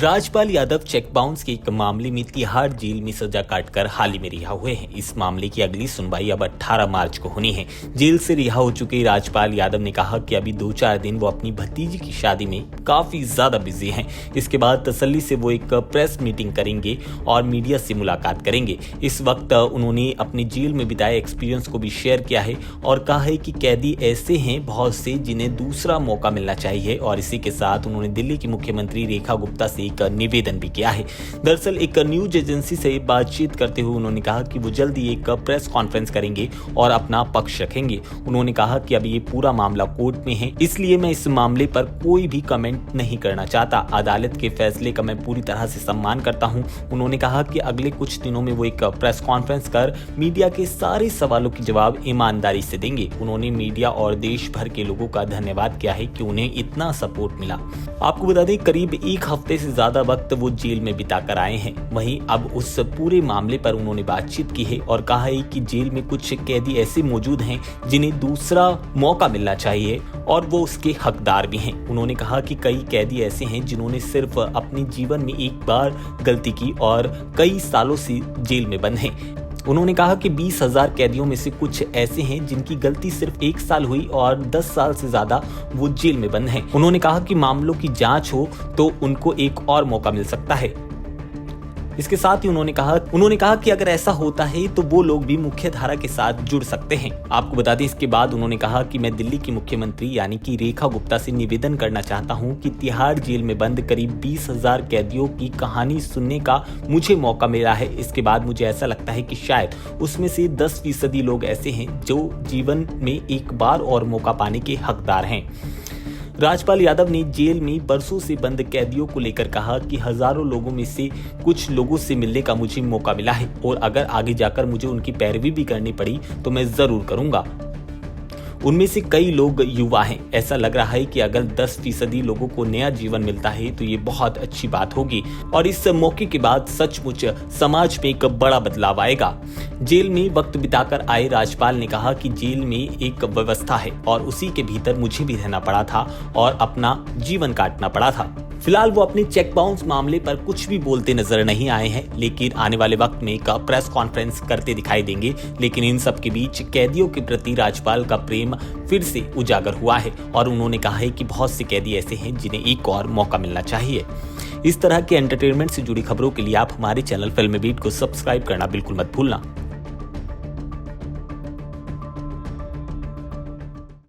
Rajpal Yadav cheque bounce के एक मामले में तिहाड़ जेल में सजा काटकर हाल ही में रिहा हुए हैं। इस मामले की अगली सुनवाई अब 18 मार्च को होनी है। जेल से रिहा हो चुके राजपाल यादव ने कहा कि अभी 2-4 दिन वो अपनी भतीजी की शादी में काफी ज्यादा बिजी हैं। इसके बाद तसल्ली से वो एक प्रेस मीटिंग करेंगे और मीडिया से मुलाकात करेंगे। इस वक्त उन्होंने अपने जेल में बिताए एक्सपीरियंस को भी शेयर किया है और कहा है कि कैदी ऐसे हैं बहुत से जिन्हें दूसरा मौका मिलना चाहिए। और इसी के साथ उन्होंने दिल्ली की मुख्यमंत्री रेखा गुप्ता से एक निवेदन भी किया है। दरअसल एक न्यूज एजेंसी से बातचीत करते हुए उन्होंने कहा कि वो जल्दी एक प्रेस कॉन्फ्रेंस करेंगे और अपना पक्ष रखेंगे। उन्होंने कहा कि अभी ये पूरा मामला कोर्ट में है, इसलिए मैं इस मामले पर कोई भी कमेंट नहीं करना चाहता। अदालत के फैसले का मैं पूरी तरह से सम्मान करता हूं। उन्होंने कहा कि अगले कुछ दिनों में वो एक प्रेस कॉन्फ्रेंस कर मीडिया के सारे सवालों के जवाब ईमानदारी से देंगे। उन्होंने मीडिया और देश भर के लोगों का धन्यवाद किया है कि उन्हें इतना सपोर्ट मिला। आपको बता दें करीब एक हफ्ते से ज्यादा वक्त वो जेल में बिता कर आए हैं। वहीं अब उस पूरे मामले पर उन्होंने बातचीत की है और कहा है कि जेल में कुछ कैदी ऐसे मौजूद हैं जिन्हें दूसरा मौका मिलना चाहिए और वो उसके हकदार भी हैं। उन्होंने कहा कि कई कैदी ऐसे हैं जिन्होंने सिर्फ अपने जीवन में एक बार गलती की और कई सालों से जेल में बंद हैं। उन्होंने कहा कि 20,000 कैदियों में से कुछ ऐसे हैं जिनकी गलती सिर्फ 1 साल हुई और 10 साल से ज्यादा वो जेल में बंद हैं। उन्होंने कहा कि मामलों की जांच हो तो उनको एक और मौका मिल सकता है। इसके साथ ही उन्होंने कहा कि अगर ऐसा होता है तो वो लोग भी मुख्य धारा के साथ जुड़ सकते हैं। आपको बता दें इसके बाद उन्होंने कहा कि मैं दिल्ली की मुख्यमंत्री यानी कि रेखा गुप्ता से निवेदन करना चाहता हूं कि तिहाड़ जेल में बंद करीब 20,000 कैदियों की कहानी सुनने का मुझे मौका मिला है। इसके बाद मुझे ऐसा लगता है कि शायद उसमें से 10% लोग ऐसे हैं जो जीवन में एक बार और मौका पाने के हकदार हैं। राजपाल यादव ने जेल में बरसों से बंद कैदियों को लेकर कहा कि हजारों लोगों में से कुछ लोगों से मिलने का मुझे मौका मिला है और अगर आगे जाकर मुझे उनकी पैरवी भी करनी पड़ी तो मैं जरूर करूंगा। उनमें से कई लोग युवा हैं। ऐसा लग रहा है कि अगर 10% लोगों को नया जीवन मिलता है तो ये बहुत अच्छी बात होगी और इस मौके के बाद सचमुच समाज में एक बड़ा बदलाव आएगा। जेल में वक्त बिताकर आए राजपाल ने कहा कि जेल में एक व्यवस्था है और उसी के भीतर मुझे भी रहना पड़ा था और अपना जीवन काटना पड़ा था। फिलहाल वो अपने चेक बाउंस मामले पर कुछ भी बोलते नजर नहीं आए हैं, लेकिन आने वाले वक्त में एक प्रेस कॉन्फ्रेंस करते दिखाई देंगे। लेकिन इन सब के बीच कैदियों के प्रति राजपाल का प्रेम फिर से उजागर हुआ है और उन्होंने कहा है कि बहुत से कैदी ऐसे हैं जिन्हें एक और मौका मिलना चाहिए। इस तरह के एंटरटेनमेंट से जुड़ी खबरों के लिए आप हमारे चैनल फिल्मी बीट को सब्सक्राइब करना बिल्कुल मत भूलना।